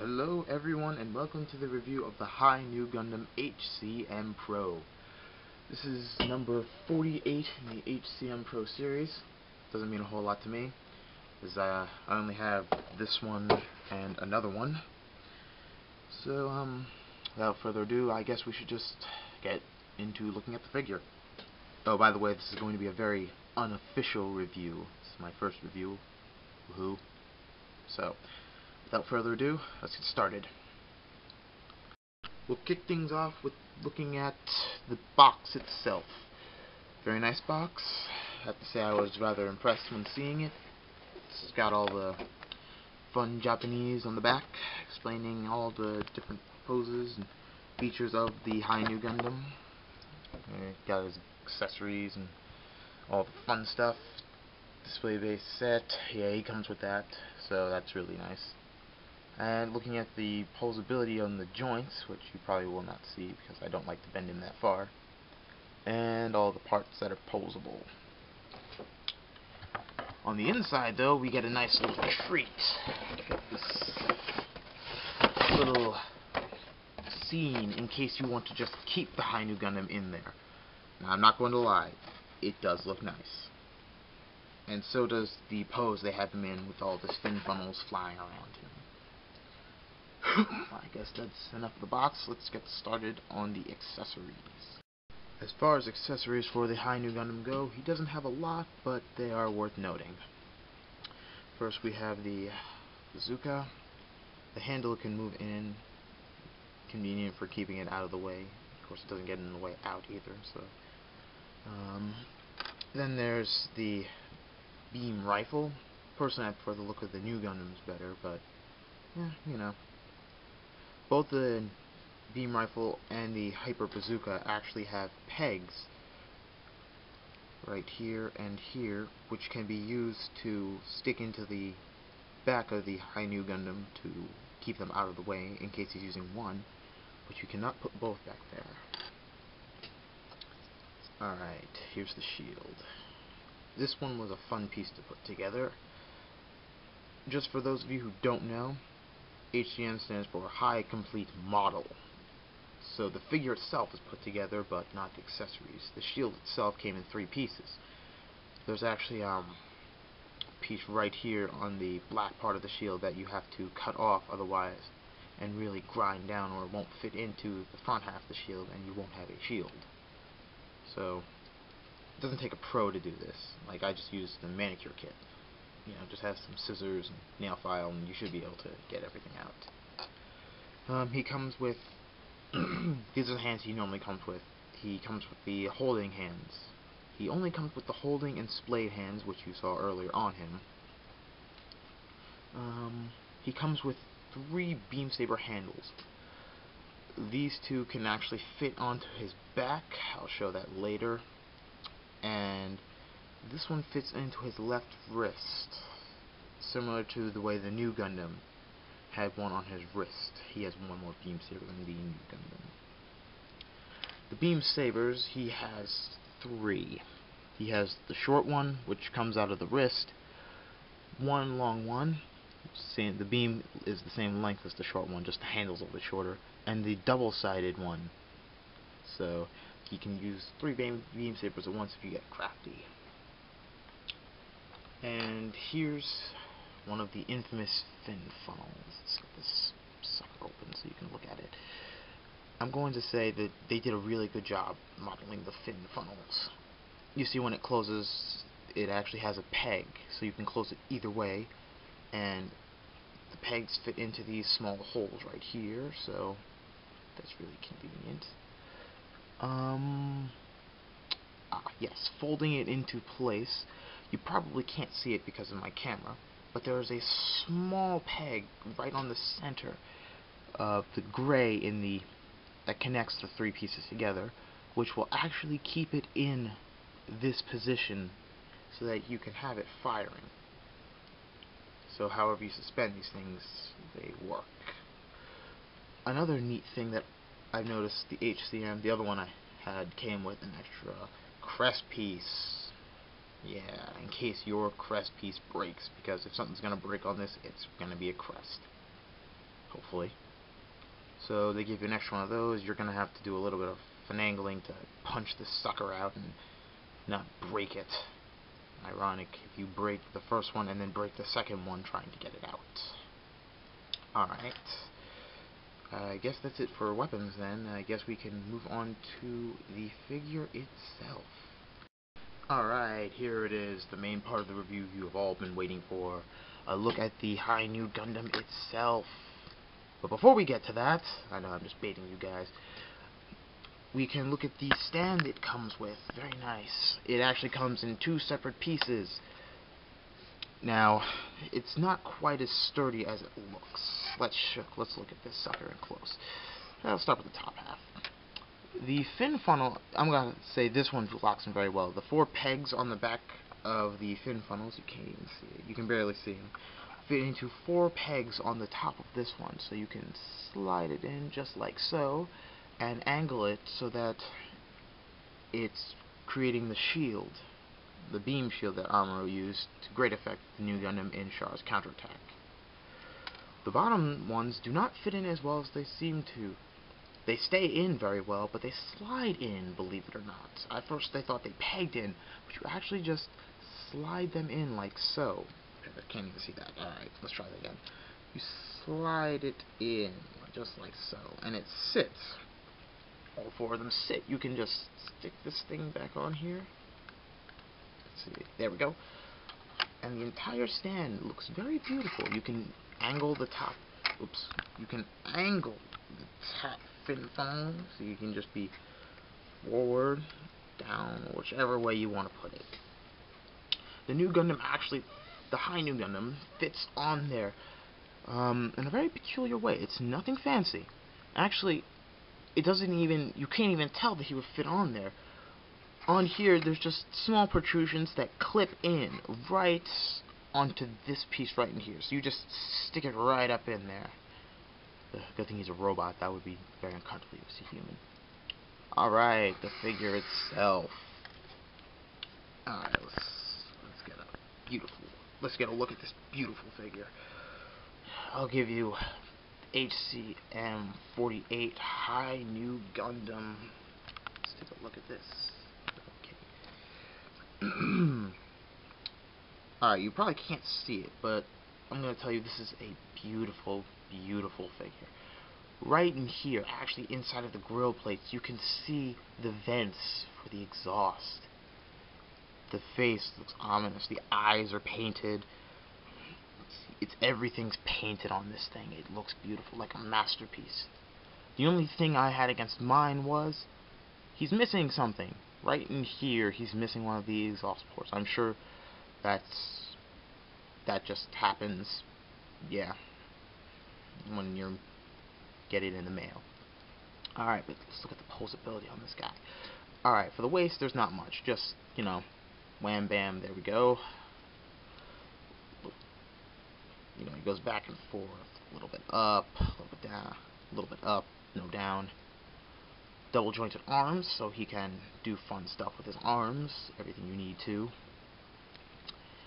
Hello everyone and welcome to the review of the High New Gundam HCM Pro. This is number 48 in the HCM Pro series. Doesn't mean a whole lot to me, because I only have this one and another one. So, without further ado, I guess we should just get into looking at the figure. Oh, by the way, this is going to be a very unofficial review. This is my first review. Woohoo. So, without further ado, let's get started. We'll kick things off with looking at the box itself. Very nice box. I have to say I was rather impressed when seeing it. This has got all the fun Japanese on the back, explaining all the different poses and features of the High New Gundam. Got his accessories and all the fun stuff. Display base set, yeah, he comes with that, so that's really nice. And looking at the posability on the joints, which you probably will not see because I don't like to bend him that far, and all the parts that are posable. On the inside, though, we get a nice little treat. This little scene in case you want to just keep the High New Gundam in there. Now, I'm not going to lie, it does look nice. And so does the pose they have him in with all the fin funnels flying around him. I guess that's enough of the box. Let's get started on the accessories. As far as accessories for the High New Gundam go, he doesn't have a lot, but they are worth noting. First we have the bazooka. The handle can move in, convenient for keeping it out of the way. Of course it doesn't get in the way out either. So, then there's the beam rifle. Personally, I prefer the look of the new Gundams better, but yeah, you know. Both the beam rifle and the hyper bazooka actually have pegs right here and here, which can be used to stick into the back of the High New Gundam to keep them out of the way in case he's using one, but you cannot put both back there. Alright, here's the shield. This one was a fun piece to put together. Just for those of you who don't know, HCM stands for High Complete Model. So the figure itself is put together, but not the accessories. The shield itself came in 3 pieces. There's actually a piece right here on the black part of the shield that you have to cut off otherwise, and really grind down, or it won't fit into the front half of the shield and you won't have a shield. So it doesn't take a pro to do this. Like, I just used the manicure kit. You know, just have some scissors and nail file and you should be able to get everything out. He comes with these are the hands he normally comes with. He comes with the holding hands. He only comes with the holding and splayed hands, which you saw earlier on him. He comes with 3 beam saber handles. These 2 can actually fit onto his back. I'll show that later. And this one fits into his left wrist, similar to the way the new Gundam had one on his wrist. He has one more beam saber than the new Gundam. The beam sabers, he has 3. He has the short one, which comes out of the wrist, one long one. The beam is the same length as the short one, just the handle's a little bit shorter, and the double-sided one. So he can use 3 beam sabers at once if you get crafty. And here's one of the infamous fin funnels. Let's get this sucker open so you can look at it. I'm going to say that they did a really good job modeling the fin funnels. You see, when it closes, it actually has a peg, so you can close it either way, and the pegs fit into these small holes right here, so that's really convenient. Yes, folding it into place. You probably can't see it because of my camera, but there is a small peg right on the center of the gray that connects the 3 pieces together, which will actually keep it in this position so that you can have it firing. So however you suspend these things, they work. Another neat thing that I've noticed, the HCM, the other one I had, came with an extra crest piece. Yeah, in case your crest piece breaks, because if something's going to break on this, it's going to be a crest. hopefully. So they give you an extra one of those. You're going to have to do a little bit of finagling to punch this sucker out and not break it. Ironic if you break the first one and then break the second one trying to get it out. Alright. I guess that's it for weapons then. I guess we can move on to the figure itself. Alright, here it is, the main part of the review you have all been waiting for. A look at the High New Gundam itself. But before we get to that, I know I'm just baiting you guys, we can look at the stand it comes with. Very nice. It actually comes in 2 separate pieces. Now, it's not quite as sturdy as it looks. Let's look at this sucker in close. I'll start with the top half. The fin funnel, I'm going to say this one locks in very well. The 4 pegs on the back of the fin funnels, you can't even see it. You can barely see them. Fit into 4 pegs on the top of this one, so you can slide it in just like so, and angle it so that it's creating the shield, the beam shield that Amuro used to great effect the new Gundam in Char's counterattack. The bottom ones do not fit in as well as they seem to. They stay in very well, but they slide in, believe it or not. At first they thought they pegged in, but you actually just slide them in like so. I can't even see that. Alright, let's try that again. You slide it in, just like so, and it sits. All 4 of them sit. You can just stick this thing back on here. Let's see. There we go. And the entire stand looks very beautiful. You can angle the top. Oops. You can angle the top fin funnel, so you can just be forward, down, whichever way you want to put it. The new Gundam actually, the High New Gundam, fits on there in a very peculiar way. It's nothing fancy. Actually, it doesn't even, you can't even tell that he would fit on there. On here, there's just small protrusions that clip in right onto this piece right in here. So you just stick it right up in there. Good thing he's a robot. That would be very uncomfortable if he was a human. Alright, the figure itself. Alright, let's get a look at this beautiful figure. I'll give you HCM 48 High New Gundam. Let's take a look at this. Okay. Alright, you probably can't see it, but I'm going to tell you this is a beautiful, beautiful figure. Right in here, actually inside of the grill plates, you can see the vents for the exhaust. The face looks ominous. The eyes are painted. Everything's painted on this thing. It looks beautiful, like a masterpiece. The only thing I had against mine was he's missing something. Right in here, he's missing one of the exhaust ports. I'm sure that just happens, yeah, when you get it in the mail. Alright, but let's look at the posability on this guy. Alright, for the waist, there's not much. Just, you know, wham bam, there we go. You know, he goes back and forth, a little bit up, a little bit down, a little bit up, no down. Double jointed arms, so he can do fun stuff with his arms, everything you need to.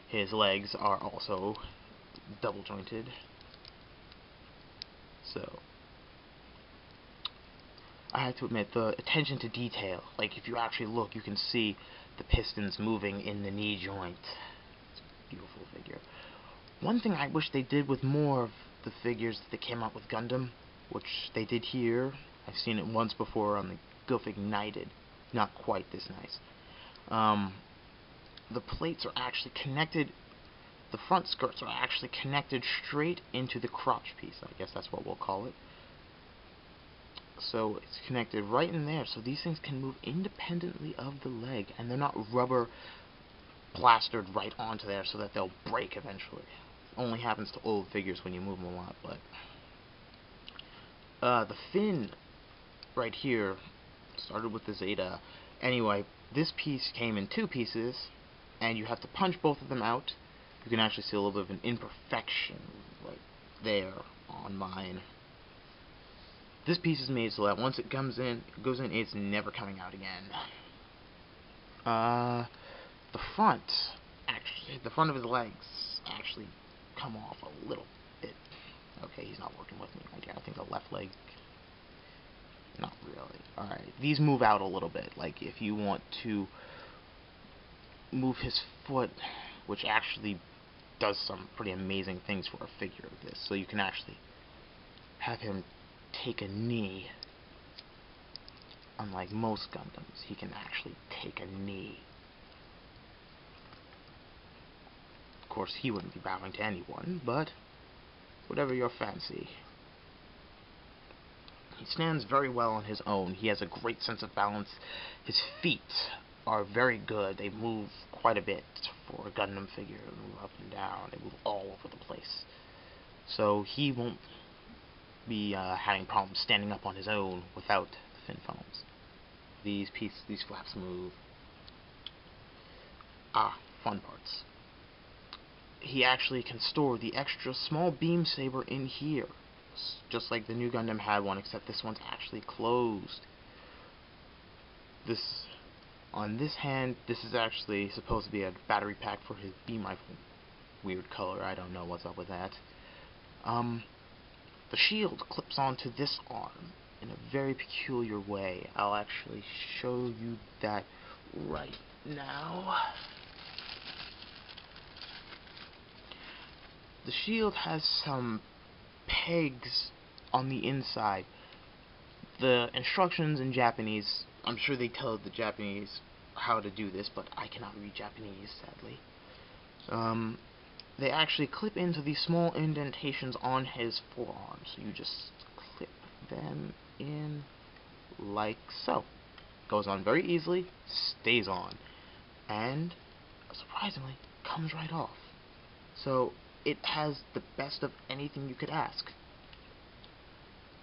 His legs are also double jointed. So, I have to admit, the attention to detail, like if you actually look, you can see the pistons moving in the knee joint. It's a beautiful figure. One thing I wish they did with more of the figures that they came out with Gundam, which they did here. I've seen it once before on the Go Ignited. Not quite this nice. The plates are actually connected. The front skirts are actually connected straight into the crotch piece. I guess that's what we'll call it. So it's connected right in there. So these things can move independently of the leg, and they're not rubber plastered right onto there so that they'll break eventually. Only happens to old figures when you move them a lot. But the fin right here started with the Zeta. Anyway, this piece came in 2 pieces, and you have to punch both of them out. You can actually see a little bit of an imperfection right there on mine. This piece is made so that once it goes in, it's never coming out again. The front of his legs actually come off a little bit. Okay, he's not working with me, I guess. think the left leg, not really. Alright, these move out a little bit. Like, if you want to move his foot, which actually does some pretty amazing things for a figure of this. So you can actually have him take a knee. Unlike most Gundams, he can actually take a knee. Of course, he wouldn't be bowing to anyone, but whatever your fancy. He stands very well on his own. He has a great sense of balance. His feet are very good. They move quite a bit for a Gundam figure. They move up and down. They move all over the place. So he won't be having problems standing up on his own without the fin funnels. These flaps move. Fun parts. He actually can store the extra small beam saber in here, just like the new Gundam had one, except this one's actually closed. On this hand, this is actually supposed to be a battery pack for his beam rifle. Weird color, I don't know what's up with that. The shield clips onto this arm in a very peculiar way. I'll actually show you that right now. The shield has some pegs on the inside. The instructions in Japanese, I'm sure they tell the Japanese how to do this, but I cannot read Japanese, sadly. They actually clip into these small indentations on his forearm, so you just clip them in like so. Goes on very easily, stays on, and surprisingly comes right off. So it has the best of anything you could ask.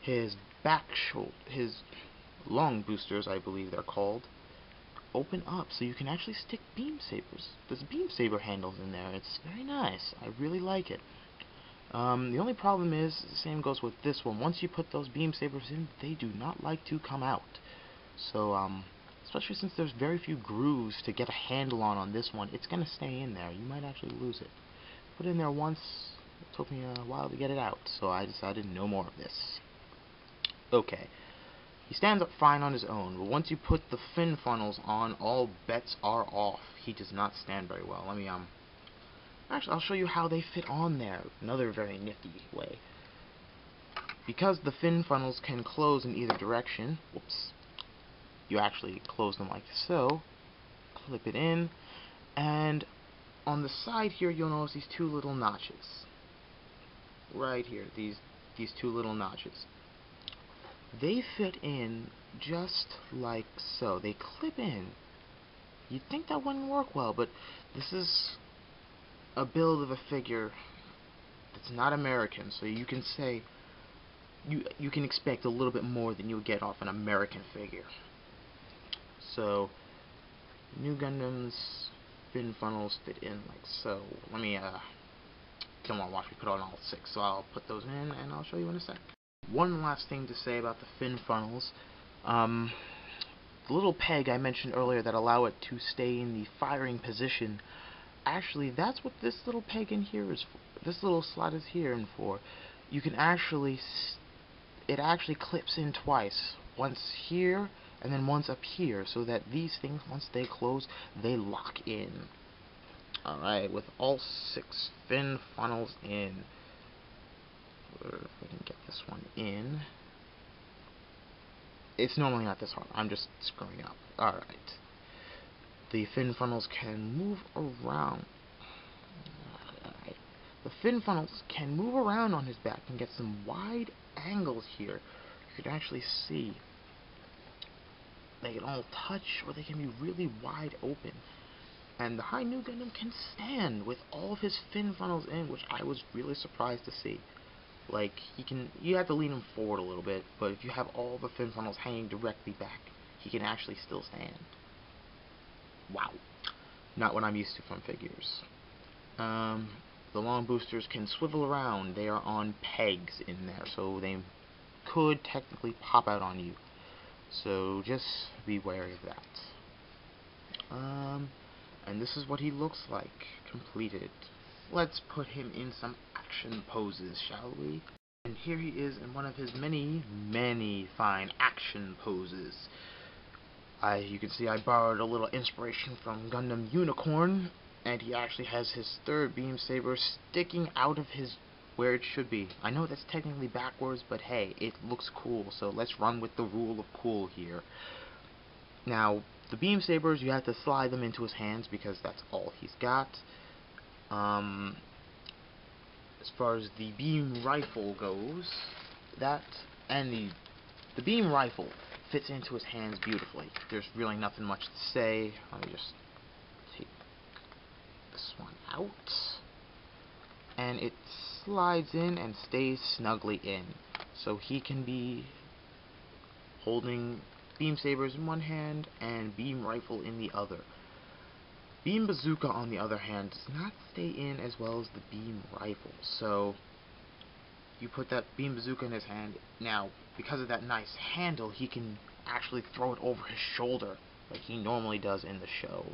His his long boosters, I believe they're called, open up so you can actually stick beam sabers. There's beam saber handles in there. It's very nice. I really like it. The only problem is, the same goes with this one. Once you put those beam sabers in, they do not like to come out. So, especially since there's very few grooves to get a handle on this one, it's going to stay in there. You might actually lose it. Put it in there once. It took me a while to get it out, so I decided no more of this. Okay. He stands up fine on his own, but once you put the fin funnels on, all bets are off. He does not stand very well. Let me, actually, I'll show you how they fit on there. Another very nifty way. Because the fin funnels can close in either direction, whoops, you actually close them like so, clip it in, and on the side here, you'll notice these two little notches. Right here, these two little notches. They fit in just like so. They clip in. You'd think that wouldn't work well, but this is a build of a figure that's not American, so you can say you can expect a little bit more than you'll get off an American figure. So, new Gundam's fin funnels fit in like so. Let me don't want to watch me put on all 6, so I'll put those in and I'll show you in a sec. One last thing to say about the fin funnels. The little peg I mentioned earlier that allow it to stay in the firing position, actually that's what this little peg in here is for. This little slot is here and for. You can actually, it actually clips in twice. Once here and then once up here, so that these things, once they close, they lock in. Alright, with all 6 fin funnels in, if we can get this one in. It's normally not this hard. I'm just screwing up. Alright. The fin funnels can move around. Alright. The fin funnels can move around on his back and get some wide angles here. You can actually see. They can all touch, or they can be really wide open. And the High New Gundam can stand with all of his fin funnels in, which I was really surprised to see. Like, you have to lean him forward a little bit, but if you have all the fin funnels hanging directly back, he can actually still stand. Wow. Not what I'm used to from figures. The long boosters can swivel around. They are on pegs in there, so they could technically pop out on you. So just be wary of that. And this is what he looks like, completed. Let's put him in some action poses, shall we? And here he is in one of his many, many fine action poses. You can see I borrowed a little inspiration from Gundam Unicorn, and he actually has his third beam saber sticking out of his where it should be. I know that's technically backwards, but hey, it looks cool, so let's run with the rule of cool here. Now, the beam sabers, you have to slide them into his hands because that's all he's got. As far as the beam rifle goes, the beam rifle fits into his hands beautifully. There's really nothing much to say. Let me just take this one out, and it slides in and stays snugly in, so he can be holding beam sabers in one hand and beam rifle in the other. Beam bazooka, on the other hand, does not stay in as well as the beam rifle, so you put that beam bazooka in his hand. Now, because of that nice handle, he can actually throw it over his shoulder like he normally does in the show,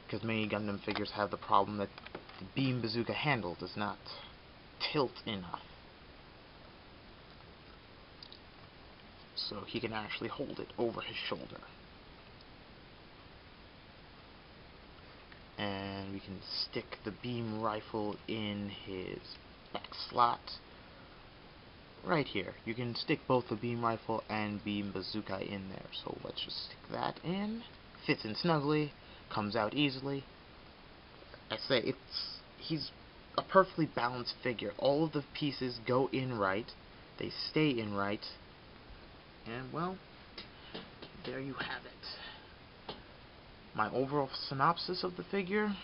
because many Gundam figures have the problem that the beam bazooka handle does not tilt enough, so he can actually hold it over his shoulder. And we can stick the beam rifle in his back slot right here. You can stick both the beam rifle and beam bazooka in there, so let's just stick that in. Fits in snugly, comes out easily. I say, he's a perfectly balanced figure. All of the pieces go in right, they stay in right, and well, there you have it. My overall synopsis of the figure: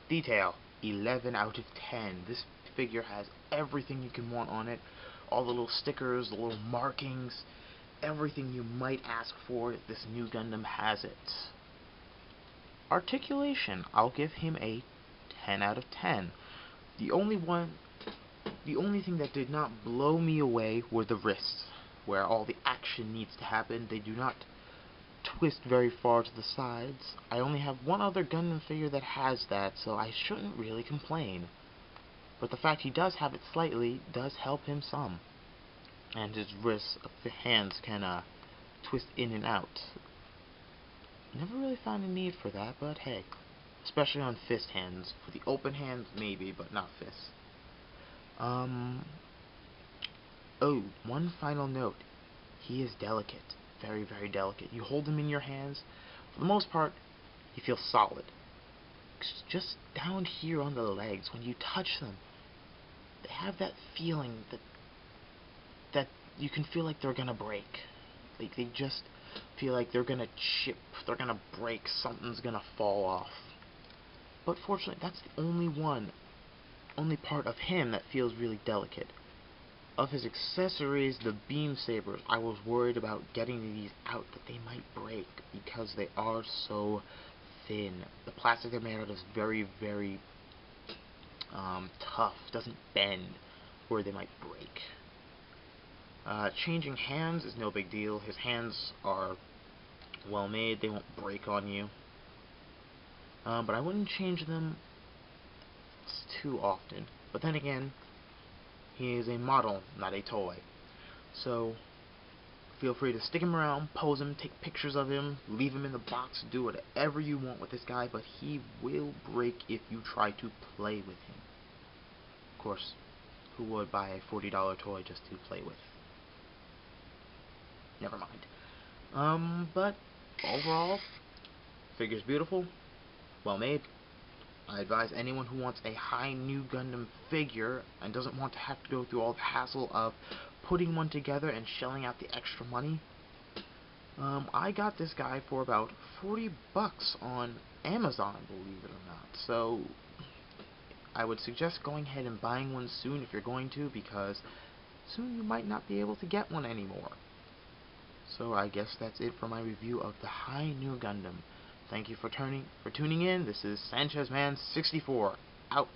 detail, 11 out of 10. This figure has everything you can want on it. All the little stickers, the little markings, everything you might ask for. This new Gundam has it. Articulation, I'll give him a 10 out of 10. The only thing that did not blow me away were the wrists, where all the action needs to happen. They do not twist very far to the sides. I only have one other Gundam figure that has that, so I shouldn't really complain. But the fact he does have it slightly does help him some. And his wrists, hands can twist in and out. Never really found a need for that, but hey. Especially on fist hands. For the open hands, maybe, but not fists. Oh, one final note. He is delicate. Very, very delicate. You hold them in your hands, for the most part, you feel solid. Just down here on the legs, when you touch them, they have that feeling that you can feel like they're gonna break. Like, they just feel like they're gonna chip, they're gonna break, something's gonna fall off. But fortunately, that's the only part of him that feels really delicate. Of his accessories, the beam sabers, I was worried about getting these out, that they might break because they are so thin. The plastic they're made out is very, very tough, doesn't bend where they might break. Changing hands is no big deal. His hands are well made, they won't break on you. But I wouldn't change them too often. But then again, he is a model, not a toy. So, feel free to stick him around, pose him, take pictures of him, leave him in the box, do whatever you want with this guy, but he will break if you try to play with him. Of course, who would buy a $40 toy just to play with? Never mind. But overall, figure's beautiful, well made. I advise anyone who wants a high new Gundam figure and doesn't want to have to go through all the hassle of putting one together and shelling out the extra money. I got this guy for about 40 bucks on Amazon, believe it or not. So I would suggest going ahead and buying one soon if you're going to, because soon you might not be able to get one anymore. So I guess that's it for my review of the High New Gundam. Thank you for tuning in. This is SanchezMan64, out.